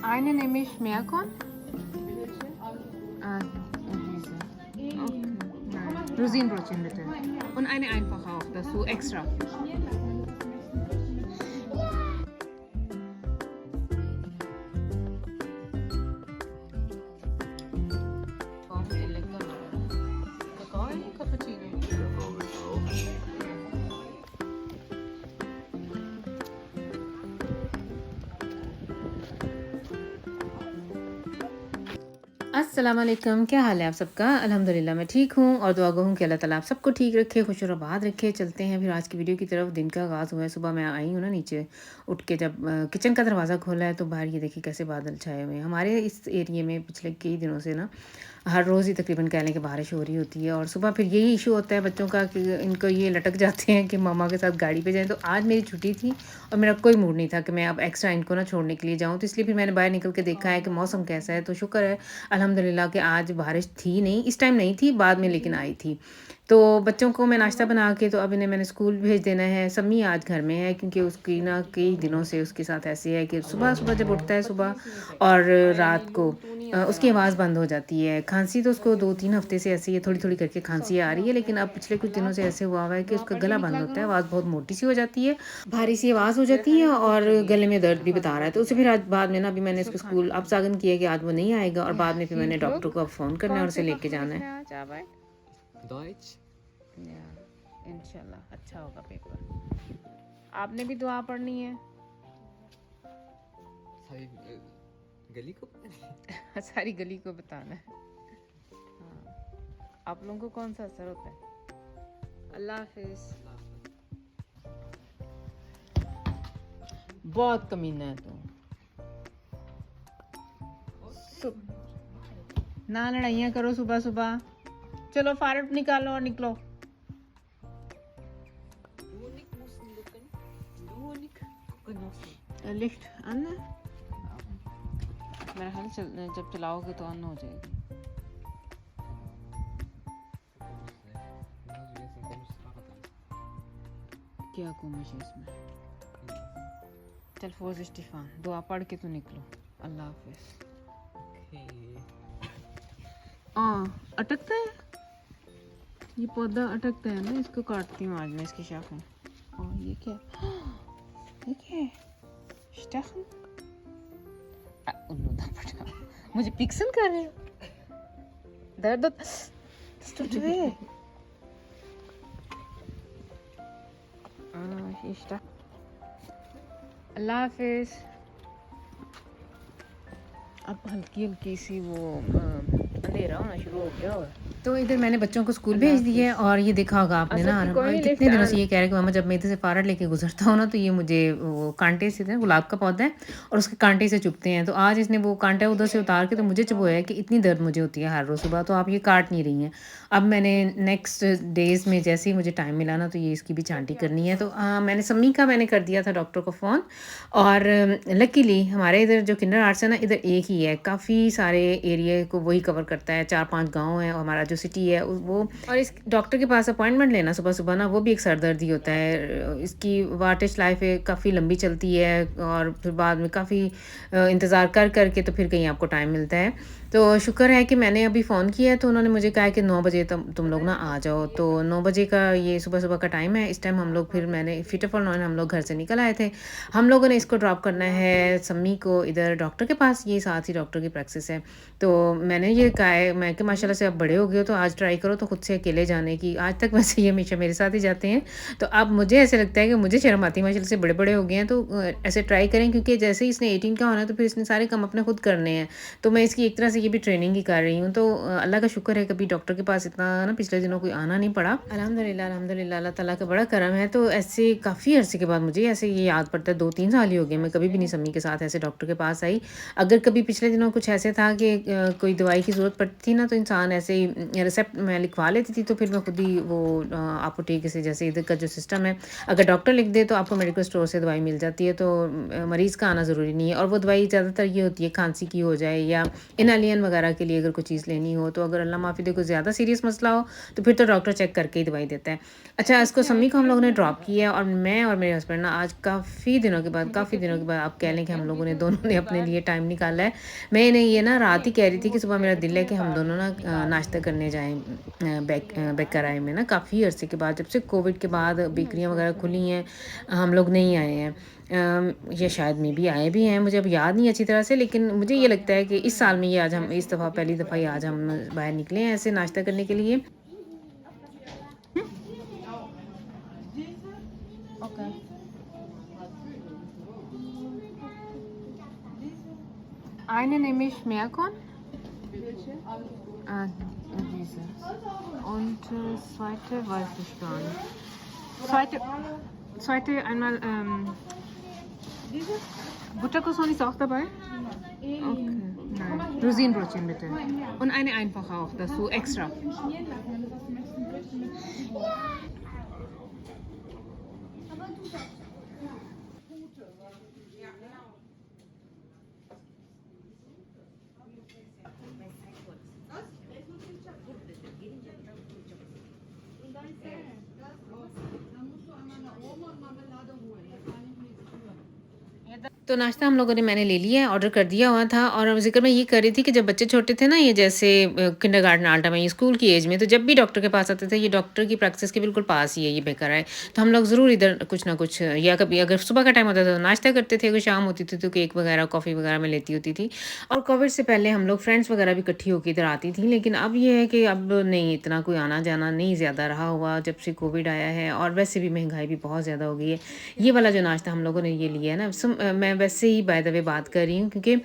Eine nehme ich Meerkorn. Diese. Okay. Nein. Rosinenbrötchen bitte. Und eine einfach auch, dazu extra. अस्सलाम वालेकुम, क्या हाल है आप सबका। अल्हम्दुलिल्लाह मैं ठीक हूँ और दुआ गो हूँ कि अल्लाह ताला आप सबको ठीक रखे, खुश और आबाद रखे। चलते हैं फिर आज की वीडियो की तरफ। दिन का आगाज़ हुआ है, सुबह मैं आई हूँ ना नीचे उठ के, जब किचन का दरवाज़ा खोला है तो बाहर ये देखिए कैसे बादल छाए हुए हैं। हमारे इस एरिए में पिछले कई दिनों से ना हर रोज़ ही तकरीबन कह लें कि बारिश हो रही होती है और सुबह फिर यही इशू होता है बच्चों का कि इनको ये लटक जाते हैं कि मम्मा के साथ गाड़ी पे जाएं। तो आज मेरी छुट्टी थी और मेरा कोई मूड नहीं था कि मैं अब एक्स्ट्रा इनको ना छोड़ने के लिए जाऊं, तो इसलिए फिर मैंने बाहर निकल के देखा है कि मौसम कैसा है। तो शुक्र है अल्हम्दुलिल्लाह कि आज बारिश थी नहीं, इस टाइम नहीं थी, बाद में लेकिन आई थी। तो बच्चों को मैं नाश्ता बना के तो अब इन्हें मैंने स्कूल भेज देना है। सम्मी आज घर में है क्योंकि उसकी ना कई दिनों से उसके साथ ऐसे है कि सुबह सुबह जब उठता है सुबह और रात को उसकी आवाज़ बंद हो जाती है। खांसी तो उसको 2-3 हफ्ते से ऐसी है, थोड़ी थोड़ी करके खांसी आ रही है, लेकिन अब पिछले कुछ दिनों से ऐसे हुआ है कि उसका गला बंद होता है, आवाज़ बहुत मोटी सी हो जाती है, भारी सी आवाज़ हो जाती है और गले में दर्द भी बता रहा है। तो उसे फिर आज बाद में ना अभी मैंने इसको स्कूल अब सागन किया कि आज वो नहीं आएगा और बाद में फिर मैंने डॉक्टर को अब फ़ोन करना है और उसे लेके जाना है। Deutsch. इंशाल्लाह अच्छा होगा पेपर। आपने भी दुआ पढ़नी है। सारी गली को सारी गली को बताना है। हाँ। आप लोगों को कौन सा असर होता है। अल्लाह हाफिज। बहुत कमीना है तू। ना लड़ाइयाँ करो सुबह सुबह। चलो फारट निकालो और निकलो। लिफ्ट ऑन है मेरा ख्याल जब चलाओगे तो ऑन हो जाएगी। क्या कोशिश है इसमें। चल फोर्स इस्तीफान दुआ पढ़ के तो निकलो। अल्लाह हाफिज। अटकता है ये पौधा, अटकता है ना, इसको काटती हूँ आज मैं इसकी शाखें। और ये क्या ये क्या है। Stachen? मुझे पिक्सन कर रहे हो। दर्द das tut weh. अल्लाह हाफिज। अब हल्की हल्की सी वो अंधेरा होना शुरू हो गया है। तो इधर मैंने बच्चों को स्कूल भेज दिया है और ये देखा होगा आपने ना कितने दिनों से ये कह रहे हैं कि मामा जब मैं इधर से फारट लेके गुजरता हूँ ना तो ये मुझे वो कांटे से, गुलाब का पौधा है और उसके कांटे से चुभते हैं। तो आज इसने वो कांटा उधर से उतार के तो मुझे चुभोया है कि इतनी दर्द मुझे होती है हर रोज़ सुबह, तो आप ये काट नहीं रही हैं। अब मैंने नेक्स्ट डेज़ में जैसे ही मुझे टाइम मिला ना तो ये इसकी भी छांटी करनी है। तो मैंने सम्मी का मैंने कर दिया था डॉक्टर को फ़ोन और लकीली हमारे इधर जो किंडर आर्ट्स है ना इधर एक ही है, काफ़ी सारे एरिया को वही कवर करता है, 4-5 गांव है और हमारा जो सिटी है वो। और इस डॉक्टर के पास अपॉइंटमेंट लेना सुबह सुबह ना वो भी एक सरदर्दी होता है। इसकी वाटेज लाइफ काफ़ी लंबी चलती है और फिर बाद में काफ़ी इंतज़ार कर करके तो फिर कहीं आपको टाइम मिलता है। तो शुक्र है कि मैंने अभी फ़ोन किया है तो उन्होंने मुझे कहा कि 9 बजे तुम लोग ना आ जाओ। तो 9 बजे का ये सुबह सुबह का टाइम है। इस टाइम हम लोग फिर मैंने फिटफॉर 9 हम लोग घर से निकल आए थे। हम लोगों ने इसको ड्रॉप करना है सम्मी को इधर डॉक्टर के पास, ये साथ ही डॉक्टर की प्रैक्टिस है। तो मैंने ये कहा है मैं कि माशाल्लाह से अब बड़े हो गए हो तो आज ट्राई करो तो खुद से अकेले जाने की। आज तक वैसे ये हमेशा मेरे साथ ही जाते हैं तो अब मुझे ऐसे लगता है कि मुझे शर्म आती है, माशाल्लाह से बड़े बड़े हो गए हैं तो ऐसे ट्राई करें क्योंकि जैसे ही इसने 18 का होना है तो फिर इसने सारे काम अपने खुद करने हैं। तो मैं इसकी एक तरह से ये भी ट्रेनिंग ही कर रही हूँ। तो अल्लाह का शुक्र है कभी डॉक्टर के पास इतना ना पिछले दिनों कोई आना नहीं पड़ा। अल्हम्दुलिल्लाह अल्हम्दुलिल्लाह अल्लाह ताला का बड़ा करम है। तो ऐसे काफ़ी अरसे के बाद मुझे ऐसे ये याद पड़ता है, 2-3 साल ही हो गए मैं कभी भी नहीं सम्मी के साथ ऐसे डॉक्टर के पास आई। अगर कभी पिछले दिनों कुछ ऐसे था कि कोई दवाई की ज़रूरत पड़ती थी ना तो इंसान ऐसे ही रिसेप्ट मैं लिखवा लेती थी, तो फिर मैं खुद ही वो आपोटेक से, जैसे इधर का जो सिस्टम है, अगर डॉक्टर लिख दे तो आपको मेडिकल स्टोर से दवाई मिल जाती है, तो मरीज़ का आना ज़रूरी नहीं है। और वो दवाई ज़्यादातर ये होती है खांसी की हो जाए या इनहेलियन वगैरह के लिए अगर कोई चीज़ लेनी हो, तो अगर अल्लाह माफ़ी दे कोई ज़्यादा सीरियस मसला हो तो फिर तो डॉक्टर चेक करके ही दवाई देता है। अच्छा, इसको सम्मी को हम लोगों ने ड्रॉप किया है, और मैं और मेरे हस्बैंड ना आज काफ़ी दिनों के बाद आप कह लें कि हम लोगों ने दोनों ने अपने लिए टाइम निकाला है। मैं इन्हें ये ना रात ही कह रही थी कि सुबह मेरा दिल है कि हम दोनों ना नाश्ता करने जाएँ बेकराई में ना, काफ़ी अरसे के बाद, जब से कोविड के बाद बेकरियाँ वगैरह खुली हैं, हम लोग नहीं आए हैं। या शायद मे बी आए भी हैं, मुझे अब याद नहीं अच्छी तरह से, लेकिन मुझे ये लगता है कि इस साल में ये आज हम इस दफ़ा पहली दफ़ा ही आज हम बाहर निकले हैं ऐसे नाश्ता करने के लिए। Okay. Eine nehme ich Meerkorn. Diese. Und zweite weiß ich gar nicht. Zweite einmal Butterkuchen ist auch dabei? Okay. Nein. Rosinenbrötchen bitte. Und eine einfache auch dazu, extra. तो नाश्ता हम लोगों ने मैंने ले लिया है, ऑर्डर कर दिया हुआ था। और ज़िक्र मैं ये कर रही थी कि जब बच्चे छोटे थे ना, ये जैसे किंडरगार्टन आल्टा में, ये स्कूल की एज में, तो जब भी डॉक्टर के पास आते थे, ये डॉक्टर की प्रैक्टिस के बिल्कुल पास ही है ये बेकर है, तो हम लोग ज़रूर इधर कुछ ना कुछ, या कभी अगर सुबह का टाइम होता था तो नाश्ता करते थे, अगर शाम होती थी तो केक वगैरह कॉफ़ी वगैरह में लेती होती थी। और कोविड से पहले हम लोग फ्रेंड्स वगैरह भी इकट्ठी होकर इधर आती थी, लेकिन अब ये है कि अब नहीं, इतना कोई आना जाना नहीं ज़्यादा रहा हुआ जब से कोविड आया है, और वैसे भी महंगाई भी बहुत ज़्यादा हो गई है। ये वाला जो नाश्ता हम लोगों ने ये लिया है ना, मैं वैसे ही बाय द वे बात कर रही हूँ, क्योंकि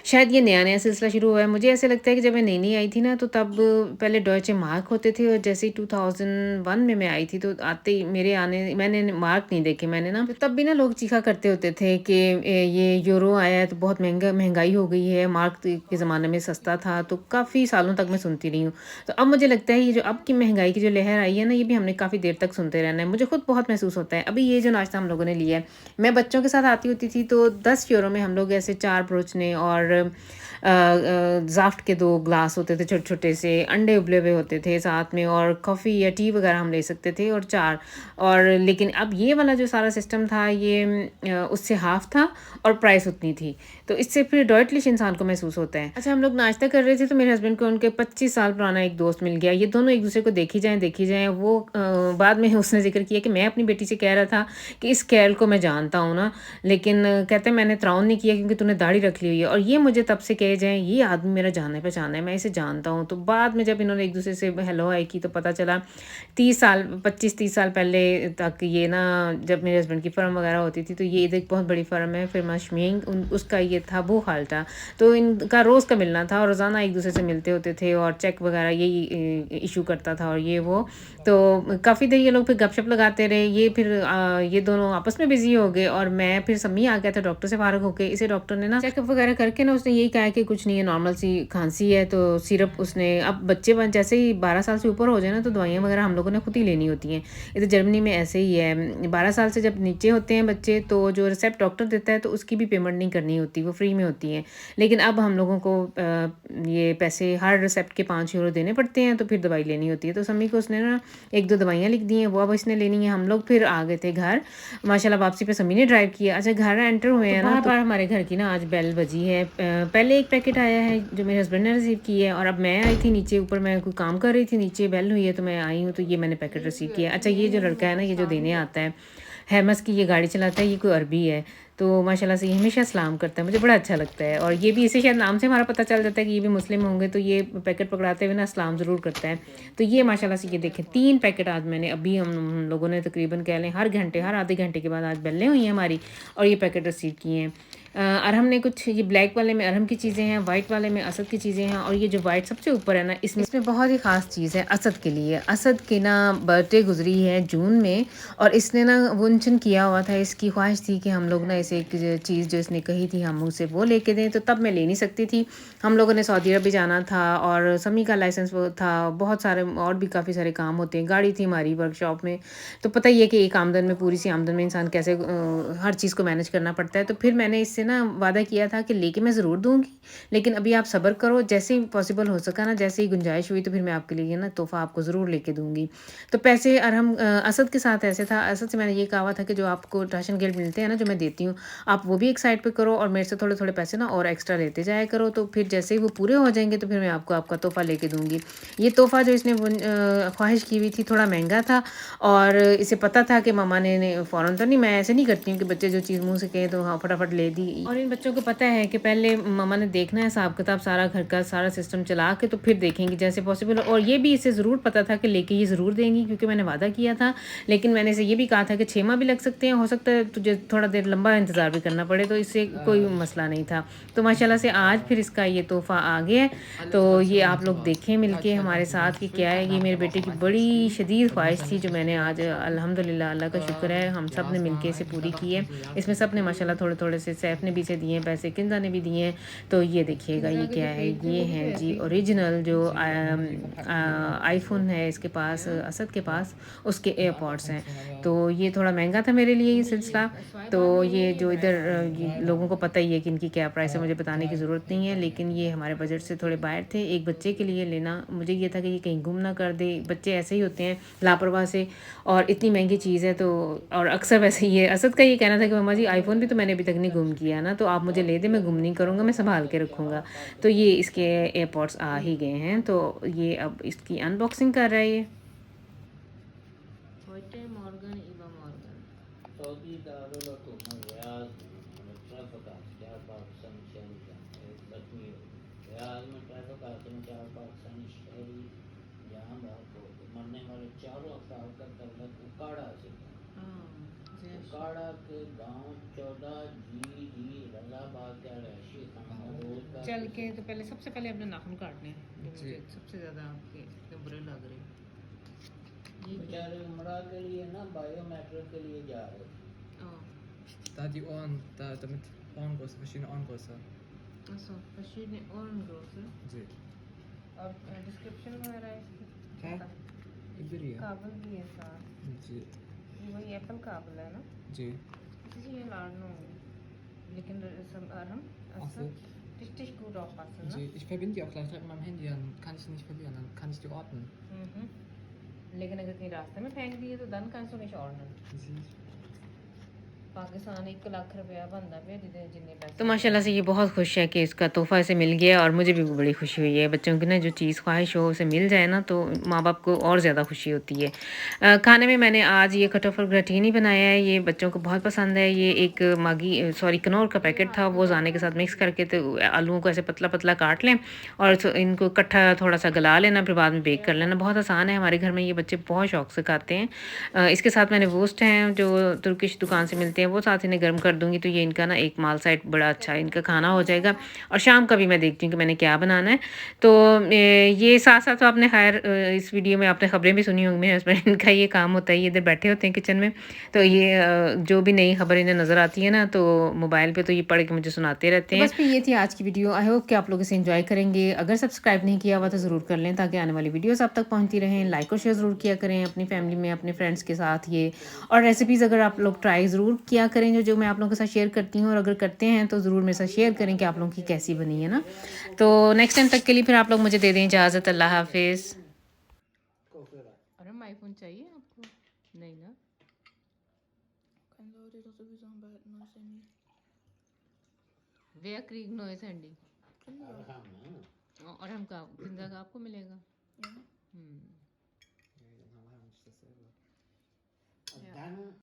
शायद ये नया नया सिलसिला शुरू हुआ है। मुझे ऐसे लगता है कि जब मैं नई नई आई थी ना, तो तब पहले डॉयचे मार्क होते थे, और जैसे ही 2001 में मैं आई थी, तो आते ही मेरे आने मैंने मार्क नहीं देखे मैंने ना, तो तब भी ना लोग चीखा करते होते थे कि ये यूरो आया है तो बहुत महंगाई हो गई है, मार्क के ज़माने में सस्ता था। तो काफ़ी सालों तक मैं सुनती रही हूँ। तो अब मुझे लगता है ये जो अब की महंगाई की जो लहर आई है ना, ये भी हमने काफ़ी देर तक सुनते रहना है। मुझे खुद बहुत महसूस होता है। अभी ये जो नाश्ता हम लोगों ने लिया है, मैं बच्चों के साथ आती होती थी तो 10 यूरो में हम लोग ऐसे 4 ब्रोचने और ज़ाफ्ट के 2 ग्लास होते थे छोटे-छोटे से, अंडे उबले हुए होते थे साथ में, और कॉफ़ी या टी वगैरह हम ले सकते थे, और 4। और लेकिन अब ये वाला जो सारा सिस्टम था, ये उससे हाफ़ था और प्राइस उतनी थी। तो इससे फिर डॉयटलिश इंसान को महसूस होता है। अच्छा, हम लोग नाश्ता कर रहे थे तो मेरे हस्बैंड को उनके 25 साल पुराना एक दोस्त मिल गया। ये दोनों एक दूसरे को देखी जाएँ। वो बाद में उसने ज़िक्र किया कि मैं अपनी बेटी से कह रहा था कि इस कैरल को मैं जानता हूँ ना, लेकिन कहते हैं मैंने त्राउन नहीं किया क्योंकि तूने दाढ़ी रख ली हुई है, और ये मुझे तब से कहे जाएँ ये आदमी मेरा जाना-पहचाना है, मैं इसे जानता हूँ। तो बाद में जब इन्होंने एक दूसरे से हेलो हाय की, तो पता चला 25-30 साल पहले तक ये ना, जब मेरे हस्बैंड की फ़र्म वगैरह होती थी, तो ये इधर एक बहुत बड़ी फ़र्म है फ़िरमा शमींग, उसका ये था वो हाल था। तो इनका रोज़ का मिलना था, और रोज़ाना एक दूसरे से मिलते होते थे, और चेक वगैरह यही इशू करता था, और ये वो। तो काफ़ी देर ये लोग फिर गपशप लगाते रहे। ये फिर ये दोनों आपस में बिज़ी हो गए, और मैं फिर सम्मी आ गया था डॉक्टर से फ़ारिग होके। इसे डॉक्टर ने ना चेकअप वगैरह करके ना, उसने यही कहा कि कुछ नहीं है, नॉर्मल सी खांसी है। तो सिरप उसने, अब बच्चे जैसे ही 12 साल से ऊपर हो जाए ना, तो दवाइयाँ वगैरह हम लोगों ने खुद ही लेनी होती हैं। इधर जर्मनी में ऐसे ही है, 12 साल से जब नीचे होते हैं बच्चे, तो जो रिसेप्ट डॉक्टर देता है तो उसकी भी पेमेंट नहीं करनी होती, वो फ्री में होती है। लेकिन अब हम लोगों को ये पैसे हर रिसेप्ट के 5 यूरो देने पड़ते हैं, तो फिर दवाई लेनी होती है। तो सम्मी को उसने ना 1-2 दवाइयाँ लिख दी हैं, वो अब इसने लेनी है। हम लोग फिर आ गए थे घर, माशाल्लाह वापसी पे सम्मी ने ड्राइव किया। अच्छा, घर एंटर हुए हैं ना, तो हमारे घर की ना आज बेल बजी है। पहले एक पैकेट आया है जो मेरे हस्बैंड ने रिसीव की है, और अब मैं आई थी नीचे, ऊपर मैं कोई काम कर रही थी, नीचे बेल हुई है तो मैं आई हूँ, तो ये मैंने पैकेट रिसीव किया। अच्छा, ये जो लड़का है ना, ये जो देने आता है, हेमस की ये गाड़ी चलाता है, ये कोई अरबी है, तो माशाल्लाह से ये हमेशा सलाम करता है, मुझे बड़ा अच्छा लगता है। और ये भी, इसे शायद नाम से हमारा पता चल जाता है कि ये भी मुस्लिम होंगे, तो ये पैकेट पकड़ाते हुए ना सलाम ज़रूर करता है। तो ये माशाल्लाह से ये देखें 3 पैकेट आज मैंने, अभी हम लोगों ने तकरीबन कह लें हर घंटे, हर आधे घंटे के बाद आज बेलें हुई हैं हमारी, और ये पैकेट रिसीव किए हैं। अरहम ने कुछ, ये ब्लैक वाले में अरहम की चीज़ें हैं, वाइट वाले में असद की चीज़ें हैं, और ये जो वाइट सबसे ऊपर है ना, इसमें बहुत ही ख़ास चीज़ है असद के लिए। असद की ना बर्थडे गुजरी है जून में, और इसने ना वंचन किया हुआ था, इसकी ख्वाहिश थी कि हम लोग ना इसे एक चीज़ जो इसने कही थी हम उसे वो लेके दें, तो तब मैं ले नहीं सकती थी। हम लोगों ने सऊदी अरब भी जाना था, और समी का लाइसेंस वो था, बहुत सारे और भी काफ़ी सारे काम होते हैं, गाड़ी थी हमारी वर्कशॉप में। तो पता ही है कि एक आमदन में, पूरी सी आमदन में इंसान कैसे हर चीज़ को मैनेज करना पड़ता है। तो फिर मैंने इससे ना वादा किया था कि लेके मैं ज़रूर दूँगी, लेकिन अभी आप सब्र करो, जैसे ही पॉसिबल हो सका ना, जैसे ही गुंजाइश हुई, तो फिर मैं आपके लिए ना तोहफ़ा आपको ज़रूर लेके दूँगी। तो पैसे अरहम असद के साथ ऐसे था, असद से मैंने ये कहा हुआ था कि जो आपको राशन गिल्ड मिलते हैं ना, जो मैं देती हूँ, आप वो भी एक साइड पे करो, और मेरे से थोड़े-थोड़े पैसे ना और एक्स्ट्रा लेते जाया करो, तो फिर जैसे ही वो पूरे हो जाएँगे, तो फिर मैं आपको आपका तोहफ़ा लेके दूँगी। ये तोहफ़ा जो इसने ख्वाहिश की हुई थी, थोड़ा महँगा था, और इसे पता था कि मम्मा ने फ़ौरन तो नहीं, मैं ऐसे नहीं करती हूँ कि बच्चे जो चीज़ मुँह से कहें तो हाँ फटाफट ले दी। और इन बच्चों को पता है कि पहले मम्मा ने देखना है हिसाब-किताब सारा, घर का सारा सिस्टम चला के, तो फिर देखेंगी जैसे पॉसिबल हो। और ये भी इसे ज़रूर पता था कि लेके ये ज़रूर देंगी, क्योंकि मैंने वादा किया था। लेकिन मैंने इसे ये भी कहा था कि 6 माह भी लग सकते हैं, हो सकता है तुझे थोड़ा देर लंबा इंतज़ार भी करना पड़े, तो इससे कोई मसला नहीं था। तो माशाल्लाह से आज फिर इसका ये तोहफ़ा आ गया है। तो ये आप लोग देखें मिलके हमारे साथ कि क्या है। ये मेरे बेटे की बड़ी शदीद ख्वाहिश थी, जो मैंने आज अल्हम्दुलिल्लाह, अल्लाह का शुक्र है, हम सब ने मिलके इसे पूरी की है। इसमें सब ने माशाल्लाह थोड़े-थोड़े से, सैफ ने भी इसे दिए हैं पैसे, किंजा ने भी दिए हैं। तो ये देखिएगा ये क्या है, ये है जी ओरिजिनल जो आईफ़ोन है इसके पास, असद के पास, उसके एयरपॉड्स हैं। तो ये थोड़ा महँगा था मेरे लिए ये सिलसिला। तो ये जो इधर ये लोगों को पता ही है कि इनकी क्या प्राइस है, मुझे बताने की ज़रूरत नहीं है, लेकिन ये हमारे बजट से थोड़े बाहर थे। एक बच्चे के लिए लेना, मुझे ये था कि ये कहीं गुम ना कर दे, बच्चे ऐसे ही होते हैं लापरवाह से, और इतनी महंगी चीज़ है तो, और अक्सर वैसे ही है। असद का ये कहना था कि मम्मा जी आईफ़ोन भी तो मैंने अभी तक नहीं गुम किया ना, तो आप मुझे ले दें, मैं गुम नहीं करूँगा, मैं संभाल के रखूँगा। तो ये इसके एयरपॉड्स आ ही गए हैं, तो ये अब इसकी अनबॉक्सिंग कर रहा है ये। Saudi Darulatum रियाद में ट्रैफिक चार पाकिस्तानी शहरी जख्मी हो गए। रियाद में ट्रैफिक हादसे में 4 पाकिस्तानी शहरी जहां बात हो गए। मरने वाले चारों अफराद का तल्लक उकाड़ा से था। उकाड़ा के गांव 14 जी रजाबाद का रहायशी खानदान रोजगार चल के तो पहले, सबसे पहले अपने नाखून काटने हैं, जो मुझे सबसे ज़्यादा आपके इतने बुरे लग रहे हैं। बेचारे उम्रा के लिए ना बायोमेट्रिक के लिए जा रहे थे। Da die Ohren, damit Ohrengröße, verschiedene Ohrengröße. अच्छा, verschiedene Ohrengröße जी। और डिस्क्रिप्शन वगैरह है इसकी? है इधर ही है। काबल भी है साथ, जी ये वही एप्पल काबल है ना? जी। जी ये लाडनो, लेकिन हम Achso. richtig gut aufpassen, जी, ne? ich verbinde die auch gleich direkt mit meinem Handy, dann kann ich sie nicht verlieren, dann kann ich die orten. लेकिन अगर कहीं रास्ते में फेंक दिए तो दन kannst du nicht ordnen। जी। पाकिस्तान 1 लाख रुपया बनता पे जितने पैसे। तो माशाल्लाह से ये बहुत खुश है कि इसका तोहफ़ा इसे मिल गया, और मुझे भी बड़ी खुशी हुई है। बच्चों की ना जो चीज़ ख्वाहिश हो उसे मिल जाए ना, तो माँ बाप को और ज़्यादा खुशी होती है। खाने में मैंने आज ये कटोफल ग्रेटिनी बनाया है, ये बच्चों को बहुत पसंद है। ये एक सॉरी कनौर का पैकेट था, वो जाने के साथ मिक्स करके, तो आलूओं को ऐसे पतला पतला काट लें, और इनको इकट्ठा थोड़ा सा गला लेना, फिर बाद में बेक कर लेना। बहुत आसान है, हमारे घर में ये बच्चे बहुत शौक से खाते हैं। इसके साथ मैंने वोस्ट हैं जो तुर्किश दुकान से मिलते हैं, वो साथ इन्हें गर्म कर दूंगी, तो ये इनका ना एक माल साइड बड़ा अच्छा इनका खाना हो जाएगा। और शाम का भी मैं देखती हूँ कि मैंने क्या बनाना है। तो ये साथ साथ तो आपने खैर इस वीडियो में आपने खबरें भी सुनी होंगी। मेरे हस्बैंड इनका ये काम होता है, ये इधर बैठे होते हैं किचन में, तो ये जो भी नई खबर इन्हें नज़र आती है ना, तो मोबाइल पर तो ये पढ़ के मुझे सुनाते रहते हैं। बस फिर ये थी आज की वीडियो। आई होप कि आप लोग इसे एंजॉय करेंगे। अगर सब्सक्राइब नहीं किया हुआ तो ज़रूर कर लें, ताकि आने वाली वीडियोस आप तक पहुंचती रहें। लाइक और शेयर ज़रूर किया करें अपनी फैमिली में, अपने फ्रेंड्स के साथ ये। और रेसिपीज़ अगर आप लोग ट्राई ज़रूर किया करें, जो मैं आप लोगों के साथ शेयर करती हूँ, और अगर करते हैं तो ज़रूर मेरे साथ शेयर करें कि आप लोगों की कैसी बनी है ना। तो नेक्स्ट टाइम तक के लिए फिर आप लोग मुझे दे दें इजाज़त। अल्लाह हाफिज़। अरे आईफोन चाहिए आपको? नहीं ना, wer kriegt neues Handy? और हम का किंजा का आपको मिलेगा? dann